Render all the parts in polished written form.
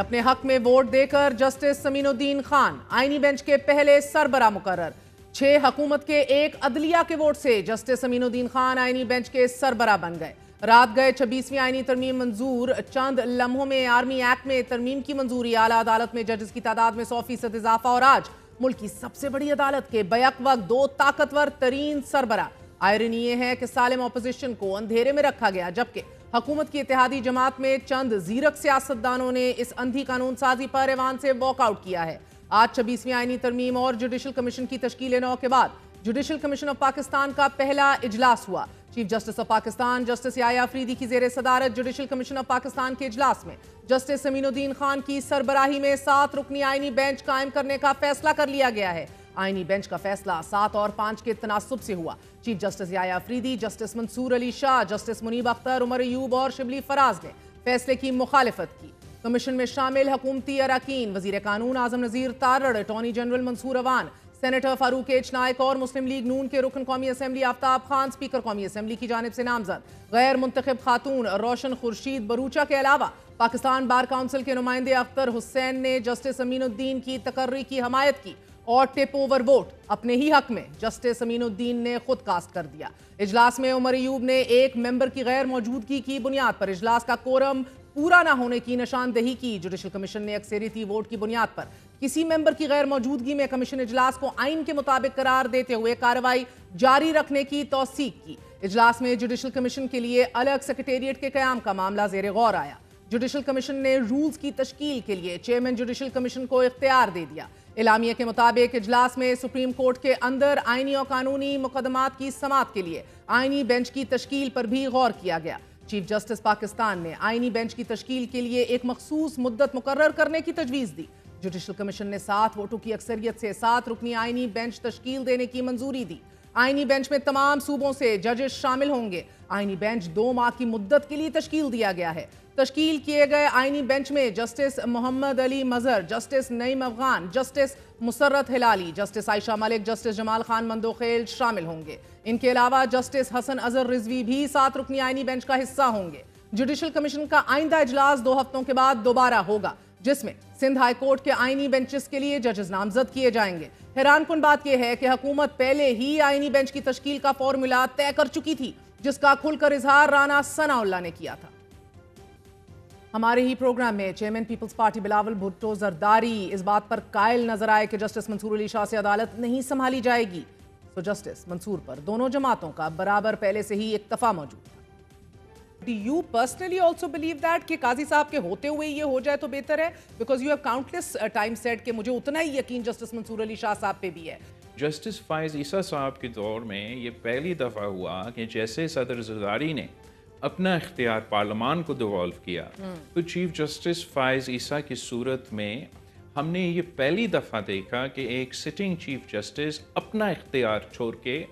اپنے حق میں ووٹ دے کر جسٹس سمین الدین خان آئینی بینچ کے پہلے سربراہ مقرر 6 حکومت کے 1 عدلیہ کے ووٹ سے جسٹس سمین الدین خان آئینی بینچ کے سربراہ بن گئے۔ رات گئے 26ویں آئینی ترمیم منظور، چند لمحوں میں آرمی ایکٹ میں ترمیم کی منظوری، اعلیٰ عدالت میں ججز کی تعداد میں 100% اضافہ، اور آج ملک کی سب سے بڑی عدالت کے بیک وقت 2 طاقتور ترین سربراہ۔ آئرنی یہ ہے کہ سالم اپوزیشن کو اندھیرے میں رکھا گیا، جبکہ حکومت کی اتحادی جماعت میں چند زیرک سیاستدانوں نے اس اندھی قانون سازی پر ایوان سے واک آؤٹ کیا ہے۔ آج 26ویں آئینی ترمیم اور جوڈیشل کمیشن کی تشکیل نو کے بعد جوڈیشل کمیشن آف پاکستان کا پہلا اجلاس ہوا۔ Chief justice of Pakistan justice Yahya Afridi کی زیر صدارت جوڈیشل کمیشن آف پاکستان کے اجلاس میں جسٹس سمین الدین خان کی سربراہی میں 7 رکنی آئینی بینچ قائم کرنے کا فیصلہ کر لیا گیا ہے۔ آئینی بینچ کا فیصلہ 7 اور 5 کے تناسب سے ہوا۔ Chief justice Yahya Afridi, justice منصور علی شاہ، جسٹس منیب اختر، عمر ایوب اور شبلی فراز نے فیصلے کی مخالفت کی۔ کمیشن میں شامل حکومتی اراکین وزیر قانون اعظم نذیر تارڑ، اٹارنی جنرل منصور اوان، سینیٹر فاروق ایچ نائک اور مسلم لیگ نون کے رکن قومی اسمبلی آفتاب خان، اسپیکر قومی اسمبلی کی جانب سے نامزد غیر منتخب خاتون روشن خورشید بروچہ کے علاوہ پاکستان بار کونسل کے نمائندے اختر حسین نے جسٹس سمین الدین کی تقرری کی حمایت کی اور ٹپ اوور ووٹ اپنے ہی حق میں جسٹس سمین الدین نے خود کاسٹ کر دیا۔ اجلاس میں عمر ایوب نے ایک ممبر کی غیر موجودگی کی بنیاد پر اجلاس کا کورم پورا نہ ہونے کی نشاندہی کی۔ جوڈیشل کمیشن نے اکثریتی ووٹ کی بنیاد پر کسی ممبر کی غیر موجودگی میں کمیشن اجلاس کو آئین کے مطابق قرار دیتے ہوئے کارروائی جاری رکھنے کی توثیق کی۔ اجلاس میں جوڈیشل کمیشن کے لیے الگ سیکریٹریٹ کے قیام کا معاملہ زیر غور آیا۔ جوڈیشل کمیشن نے رولز کی تشکیل کے لیے چیئرمین جوڈیشل کمیشن کو اختیار دے دیا۔ اعلامیہ کے مطابق اجلاس میں سپریم کورٹ کے اندر آئینی اور قانونی مقدمات کی سماعت کے لیے آئینی بینچ کی تشکیل پر بھی غور کیا گیا۔ چیف جسٹس پاکستان نے آئینی بینچ کی تشکیل کے لیے ایک مخصوص مدت مقرر کرنے کی تجویز دی۔ جوڈیشل کمیشن نے 7 ووٹوں کی اکثریت سے 7 رکنی آئینی بینچ تشکیل دینے کی منظوری دی۔ آئینی بینچ میں تمام صوبوں سے ججز شامل ہوں گے۔ آئینی بینچ 2 ماہ کی مدت کے لیے تشکیل دیا گیا ہے۔ تشکیل کیے گئے آئینی بینچ میں جسٹس محمد علی مظہر، جسٹس نعیم افغان، جسٹس مسرت ہلالی، جسٹس عائشہ ملک، جسٹس جمال خان مندوخیل شامل ہوں گے۔ ان کے علاوہ جسٹس حسن اظہر رضوی بھی 7 رکنی آئینی بینچ کا حصہ ہوں گے۔ جوڈیشل کمیشن کا آئندہ اجلاس 2 ہفتوں کے بعد دوبارہ ہوگا، جس میں سندھ ہائی کورٹ کے آئینی بینچز کے لیے ججز نامزد کیے جائیں گے۔ حیران کن بات یہ ہے کہ حکومت پہلے ہی آئینی بینچ کی تشکیل کا فارمولا طے کر چکی تھی، جس کا کھل کر اظہار رانا ثناء اللہ نے کیا تھا۔ ہمارے ہی پروگرام میں چیئرمین پیپلز پارٹی بلاول بھٹو زرداری اس بات پر قائل نظر آئے کہ جسٹس منصور علی شاہ سے عدالت نہیں سنبھالی جائے گی، تو جسٹس منصور پر دونوں جماعتوں کا برابر پہلے سے ہی اکتفا موجود تھا۔ Do you personally also believe that کہ قاضی صاحب کے ہوتے ہوئے یہ ہو جائے تو بہتر ہے؟ Because you have countless times said کہ مجھے اتنا ہی یقین جسٹس منصور علی شاہ صاحب پہ بھی ہے۔ جسٹس فائز عیسیٰ صاحب کے دور میں یہ پہلی دفعہ ہوا کہ جیسے صدر زرداری نے اپنا اختیار پارلیمان کو دیوالو کیا، تو چیف جسٹس فائز عیسیٰ کی صورت میں ہم نے یہ پہلی دفعہ دیکھا کہ ایک سٹنگ چیف جسٹس اپنا اختیار چھوڑ کے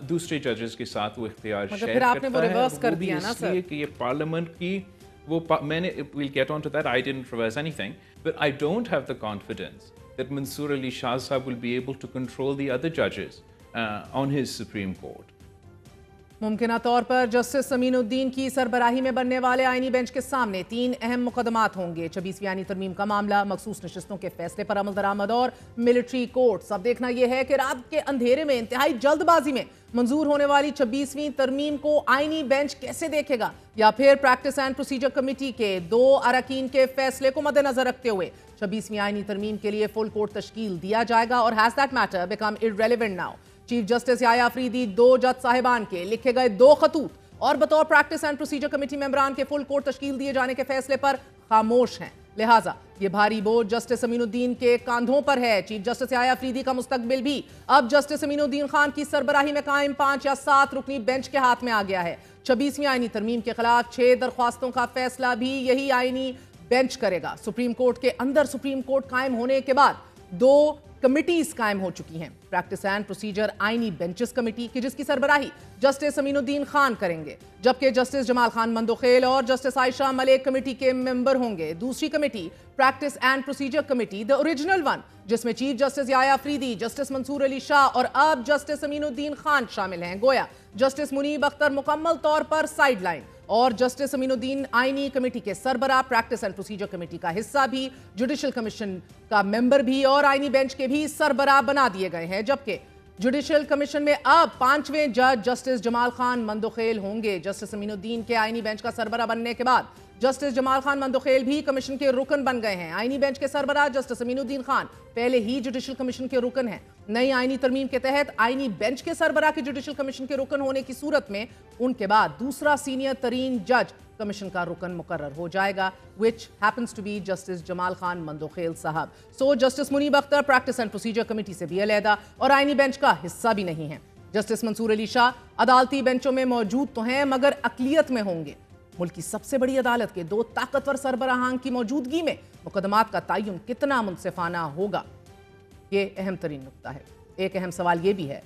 دوسرے ججز کے ساتھ وہ اختیار شیئر کرتا ہے، وہ بھی اس لیے کہ یہ پارلیمنٹ کی وہ میں نے we'll get on to that, I didn't reverse anything, but I don't have the confidence that Mansoor Ali Shah Sahab will be able to control the other judges on his Supreme Court. ممکنہ طور پر justice سمین الدین کی سربراہی میں بننے والے آئینی bench کے سامنے 3 اہم مقدمات ہوں گے۔ 26ویں آئینی ترمیم کا معاملہ، مخصوص نشستوں کے فیصلے پر عمل درآمد اور ملٹری کورٹس۔ اب دیکھنا یہ ہے کہ رات کے اندھیرے میں انتہائی جلد بازی میں منظور ہونے والی 26ویں ترمیم کو آئینی بینچ کیسے دیکھے گا، یا پھر پریکٹس اینڈ پروسیجر کمیٹی کے 2 اراکین کے فیصلے کو مد نظر رکھتے ہوئے 26ویں آئینی ترمیم کے لیے فل کورٹ تشکیل دیا جائے گا، اور has that matter become irrelevant now? Chief justice Yahya Afridi 2 جج صاحبان کے لکھے گئے 2 خطوط اور بطور پریکٹس اینڈ پروسیجر کمیٹی ممبران کے فل کورٹ تشکیل دیے جانے کے فیصلے پر خاموش ہیں، لہٰذا یہ بھاری بوجھ جسٹس سمین الدین کے کاندھوں پر ہے۔ چیف جسٹس یحییٰ افریدی کا مستقبل بھی اب جسٹس سمین الدین خان کی سربراہی میں قائم 5 یا 7 رکنی بینچ کے ہاتھ میں آ گیا ہے۔ 26ویں آئینی ترمیم کے خلاف 6 درخواستوں کا فیصلہ بھی یہی آئینی بینچ کرے گا۔ سپریم کورٹ کے اندر سپریم کورٹ قائم ہونے کے بعد 2 کمیٹیز قائم ہو چکی ہیں، پریکٹس اینڈ پروسیجر آئینی بینچز کمیٹی کی، جس کی سربراہی جسٹس سمین الدین خان کریں گے، جبکہ جسٹس جمال خان مندوخیل اور جسٹس عائشہ ملک کمیٹی کے ممبر ہوں گے۔ دوسری committee practice and procedure committee, the original one, جس میں chief justice Yahya Afridi, justice منصور علی شاہ اور اب جسٹس سمین الدین خان شامل ہیں۔ گویا جسٹس منیب اختر مکمل طور پر سائیڈ لائن اور جسٹس امین آئینی کمیٹی کے سربراہ، پریکٹس اینڈ پروسیجر کمیٹی کا حصہ بھی، جوڈیشل کمیشن کا ممبر بھی اور آئینی بینچ کے بھی سربراہ بنا دیے گئے ہیں، جبکہ جوڈیشل کمیشن میں اب 5ویں جج جسٹس جمال خان مندوخیل ہوں گے۔ جسٹس امین الدین کے آئینی بینچ کا سربراہ بننے کے بعد جسٹس جمال خان مندوخیل بھی کمیشن کے رکن بن گئے ہیں۔ آئینی بینچ کے سربراہ جسٹس امین الدین خان پہلے ہی جوڈیشل کمیشن کے رکن ہیں۔ نئی آئینی ترمیم کے تحت آئینی بینچ کے سربراہ کے جوڈیشل کمیشن کے رکن ہونے کی صورت میں ان کے بعد دوسرا سینئر ترین جج کمیشن کا رکن مقرر ہو جائے گا which happens to be justice Jamal Khan Mandokhail صاحب۔ So justice Munib Akhtar practice and procedure committee سے بھی علیحدہ اور آئینی بینچ کا حصہ بھی نہیں ہے۔ جسٹس منصور علی شاہ عدالتی بینچوں میں موجود تو ہیں مگر اقلیت میں ہوں گے۔ ملک کی سب سے بڑی عدالت کے 2 طاقتور سربراہان کی موجودگی میں مقدمات کا تعین کتنا منصفانہ ہوگا، یہ اہم ترین نکتہ ہے۔ ایک اہم سوال یہ بھی ہے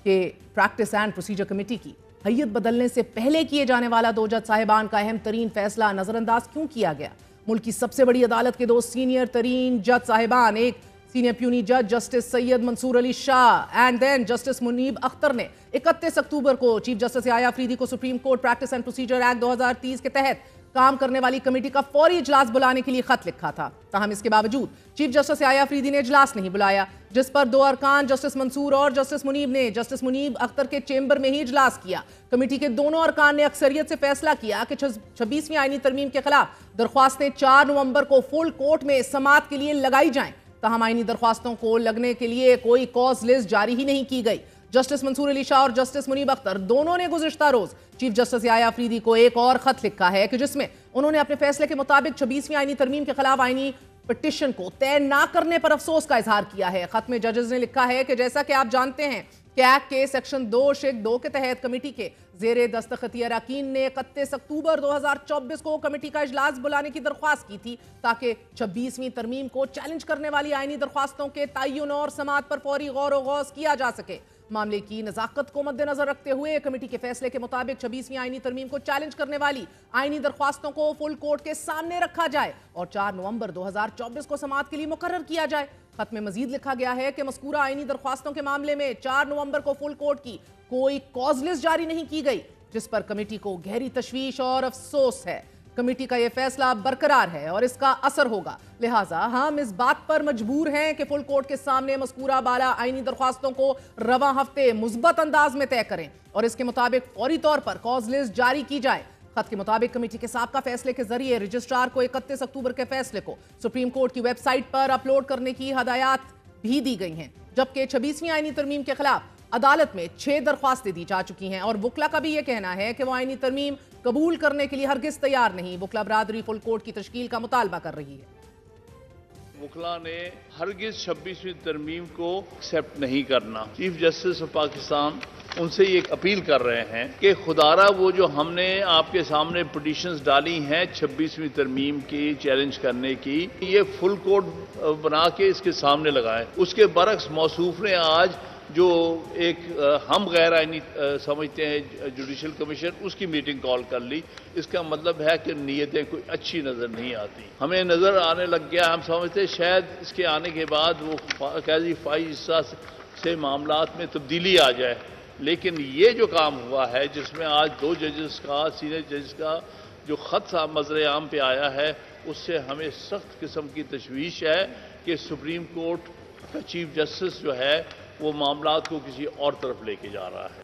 کہ پریکٹس اینڈ پروسیجر کمیٹی کی حیت بدلنے سے پہلے کیے جانے والا 2 جج صاحبان کا اہم ترین فیصلہ نظر انداز کیوں کیا گیا؟ ملک کی سب سے بڑی عدالت کے 2 سینئر ترین جج صاحبان، ایک سینئر پیونی جج justice Syed Mansoor Ali Shah and then justice Munib Akhtar نے 31 اکتوبر کو چیف جسٹس یحییٰ افریدی کو supreme court practice and procedure act 2030 کے تحت کام کرنے والی کمیٹی کا فوری اجلاس بلانے کے لیے خط لکھا تھا۔ تاہم اس کے باوجود چیف جسٹس یحییٰ افریدی نے اجلاس نہیں بلایا، جس پر 2 ارکان جسٹس منصور اور جسٹس منیب نے جسٹس منیب اختر کے چیمبر میں ہی اجلاس کیا۔ کمیٹی کے دونوں ارکان نے اکثریت سے فیصلہ کیا کہ 26ویں آئینی ترمیم کے خلاف درخواستیں 4 نومبر کو فل کورٹ میں سماعت کے لیے لگائی جائیں۔ تاہم آئینی درخواستوں کو لگنے کے لیے کوئی کاز لسٹ جاری ہی نہیں کی گئی۔ جسٹس منصور علی شاہ اور جسٹس منیب اختر دونوں نے گزشتہ روز چیف جسٹس یحییٰ افریدی کو ایک اور خط لکھا ہے کہ جس میں انہوں نے اپنے فیصلے کے مطابق 26ویں آئینی ترمیم کے خلاف آئینی پٹیشن کو طے نہ کرنے پر افسوس کا اظہار کیا ہے۔ خط میں ججز نے لکھا ہے کہ جیسا کہ آپ جانتے ہیں کہ ایکٹ کے سیکشن 2(2) کے تحت کمیٹی کے زیر دستخطی اراکین نے 31 اکتوبر 2024 کو کمیٹی کا اجلاس بلانے کی درخواست کی تھی تاکہ 26ویں ترمیم کو چیلنج کرنے والی آئینی درخواستوں کے تعین اور سماعت پر فوری غور و غوض کیا جا سکے۔ معاملے کی نزاکت کو مد نظر رکھتے ہوئے کمیٹی کے فیصلے کے مطابق 26ویں آئینی ترمیم کو چیلنج کرنے والی آئینی درخواستوں کو فل کورٹ کے سامنے رکھا جائے اور 4 نومبر 2024 کو سماعت کے لیے مقرر کیا جائے۔ خط میں مزید لکھا گیا ہے کہ مذکورہ آئینی درخواستوں کے معاملے میں 4 نومبر کو فل کورٹ کی کوئی کاز لسٹ جاری نہیں کی گئی، جس پر کمیٹی کو گہری تشویش اور افسوس ہے۔ کمیٹی کا یہ فیصلہ برقرار ہے اور اس کا اثر ہوگا، لہٰذا ہم اس بات پر مجبور ہیں کہ فل کورٹ کے سامنے مذکورہ بالا آئینی درخواستوں کو رواں ہفتے مثبت انداز میں طے کریں اور اس کے مطابق فوری طور پر کاز لسٹ جاری کی جائے۔ خط کے مطابق کمیٹی کے سابقہ فیصلے کے ذریعے رجسٹرار کو 31 اکتوبر کے فیصلے کو سپریم کورٹ کی ویب سائٹ پر اپلوڈ کرنے کی ہدایات بھی دی گئی ہیں، جبکہ 26ویں آئینی ترمیم کے خلاف عدالت میں 6 درخواستیں دی جا چکی ہیں اور وکلا کا بھی یہ کہنا ہے کہ وہ آئینی ترمیم قبول کرنے کے لیے ہرگز تیار نہیں۔ وکلا برادری فل کورٹ کی تشکیل کا مطالبہ کر رہی ہے۔ وکلا نے ہرگز 26ویں ترمیم کو ایکسیپٹ نہیں کرنا۔ چیف جسٹس آف پاکستان ان سے یہ اپیل کر رہے ہیں کہ خدارہ وہ جو ہم نے آپ کے سامنے پٹیشنز ڈالی ہیں 26ویں ترمیم کی چیلنج کرنے کی، یہ فل کورٹ بنا کے اس کے سامنے لگائیں۔ اس کے برعکس موصوف نے آج جو ایک ہم غیر آئینی سمجھتے ہیں جوڈیشل کمیشن، اس کی میٹنگ کال کر لی۔ اس کا مطلب ہے کہ نیتیں کوئی اچھی نظر نہیں آتی، ہمیں نظر آنے لگ گیا، ہم سمجھتے شاید اس کے آنے کے بعد وہ قاضی فائز حصہ سے معاملات میں تبدیلی آ جائے، لیکن یہ جو کام ہوا ہے جس میں آج 2 ججز کا سینئر ججز کا جو خط مظہر عام پہ آیا ہے، اس سے ہمیں سخت قسم کی تشویش ہے کہ سپریم کورٹ کا چیف جسٹس جو ہے وہ معاملات کو کسی اور طرف لے کے جا رہا ہے۔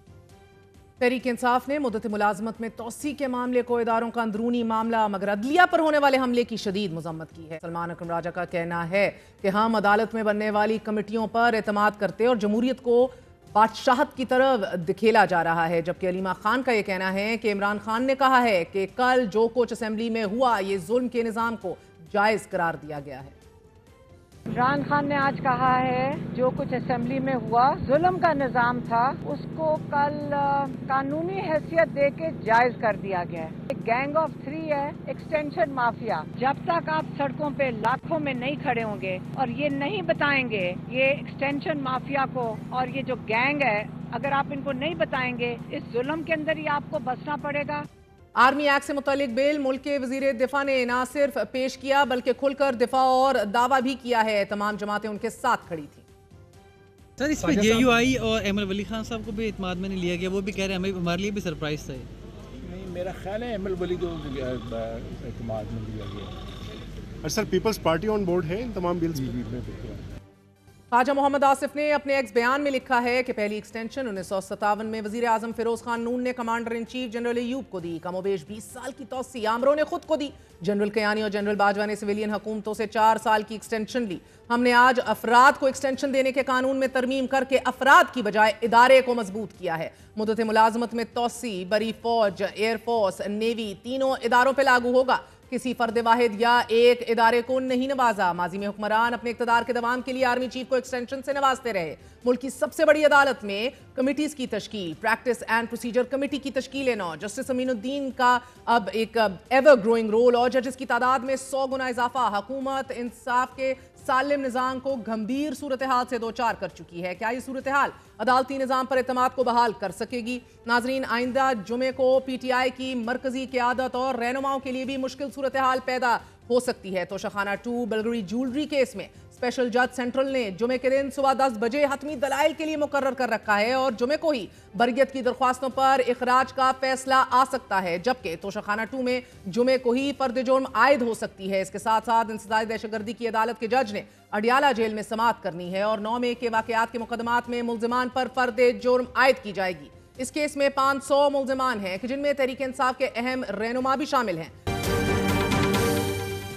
تحریک انصاف نے مدت ملازمت میں توسیع کے معاملے کو اداروں کا اندرونی معاملہ مگر عدلیہ پر ہونے والے حملے کی شدید مذمت کی ہے۔ سلمان اکرم راجہ کا کہنا ہے کہ ہم عدالت میں بننے والی کمیٹیوں پر اعتماد کرتے اور جمہوریت کو بادشاہت کی طرف دکھیلا جا رہا ہے، جبکہ علیمہ خان کا یہ کہنا ہے کہ عمران خان نے کہا ہے کہ کل جو کچھ اسمبلی میں ہوا یہ ظلم کے نظام کو جائز قرار دیا گیا ہے۔ عمران خان نے آج کہا ہے جو کچھ اسمبلی میں ہوا ظلم کا نظام تھا، اس کو کل قانونی حیثیت دے کے جائز کر دیا گیا ہے۔ ایک گینگ آف 3 ہے، ایکسٹینشن مافیا۔ جب تک آپ سڑکوں پہ لاکھوں میں نہیں کھڑے ہوں گے اور یہ نہیں بتائیں گے یہ ایکسٹینشن مافیا کو اور یہ جو گینگ ہے، اگر آپ ان کو نہیں بتائیں گے اس ظلم کے اندر ہی آپ کو بسنا پڑے گا۔ آرمی ایکٹ سے متعلق بل ملک کے وزیر دفاع نے نہ صرف پیش کیا بلکہ کھل کر دفاع اور دعویٰ بھی کیا ہے۔ تمام جماعتیں ان کے ساتھ کھڑی تھیں۔ سر اس پہ JUI اور احمد ولی خان صاحب کو بھی اعتماد میں نہیں لیا گیا، وہ بھی کہہ رہے ہیں ہمارے لیے بھی سرپرائز تھا۔ میرا خیال ہے ایم ولی کو اعتماد میں دیا گیا. سر پیپلز پارٹی آن بورڈ ہے ان تمام بلز میں؟ خواجہ محمد آصف نے اپنے ایکس بیان میں لکھا ہے کہ پہلی ایکسٹینشن 1957 میں وزیر اعظم فیروز خان نون نے commander in chief general Ayub کو دی. کم و بیش 20 سال کی توسیع آمروں نے خود کو دی. جنرل کیانی اور جنرل باجوہ نے سویلین حکومتوں سے 4 سال کی ایکسٹینشن لی. ہم نے آج افراد کو ایکسٹینشن دینے کے قانون میں ترمیم کر کے افراد کی بجائے ادارے کو مضبوط کیا ہے. مدت ملازمت میں توسیع بری فوج، ایئر فورس، نیوی تینوں اداروں پہ لاگو ہوگا. کسی فرد واحد یا ایک ادارے کو نہیں نوازا. ماضی میں حکمران اپنے اقتدار کے دوام کے لیے آرمی چیف کو ایکسٹینشن سے نوازتے رہے. ملک کی سب سے بڑی عدالت میں کمیٹیز کی تشکیل، پریکٹس اینڈ پروسیجر کمیٹی کی تشکیل 9. جسٹس امین الدین کا اب ایک ایور گروئنگ رول اور ججز کی تعداد میں 100 گنا اضافہ. حکومت انصاف کے سالم نظام کو گھمبیر صورتحال سے دوچار کر چکی ہے. کیا یہ صورتحال عدالتی نظام پر اعتماد کو بحال کر سکے گی؟ ناظرین، آئندہ جمعے کو پی ٹی آئی کی مرکزی قیادت اور رہنماؤں کے لیے بھی مشکل صورتحال پیدا ہو سکتی ہے. توشہ خانہ 2 بلگری جولری کیس میں اسپیشل جج سینٹرل نے جمعے کے دن صبح 10 بجے حتمی دلائل کے لیے مقرر کر رکھا ہے اور جمعے کو ہی بریت کی درخواستوں پر اخراج کا فیصلہ آ سکتا ہے، جبکہ توشہ خانہ 2 میں جمعے کو ہی فرد جرم عائد ہو سکتی ہے. اس کے ساتھ ساتھ انسداد دہشت گردی کی عدالت کے جج نے اڈیالہ جیل میں سماعت کرنی ہے اور 9 مئی کے واقعات کے مقدمات میں ملزمان پر فرد جرم عائد کی جائے گی. اس کیس میں 500 ملزمان ہیں کہ جن میں تحریک انصاف کے اہم رہنما بھی شامل ہیں.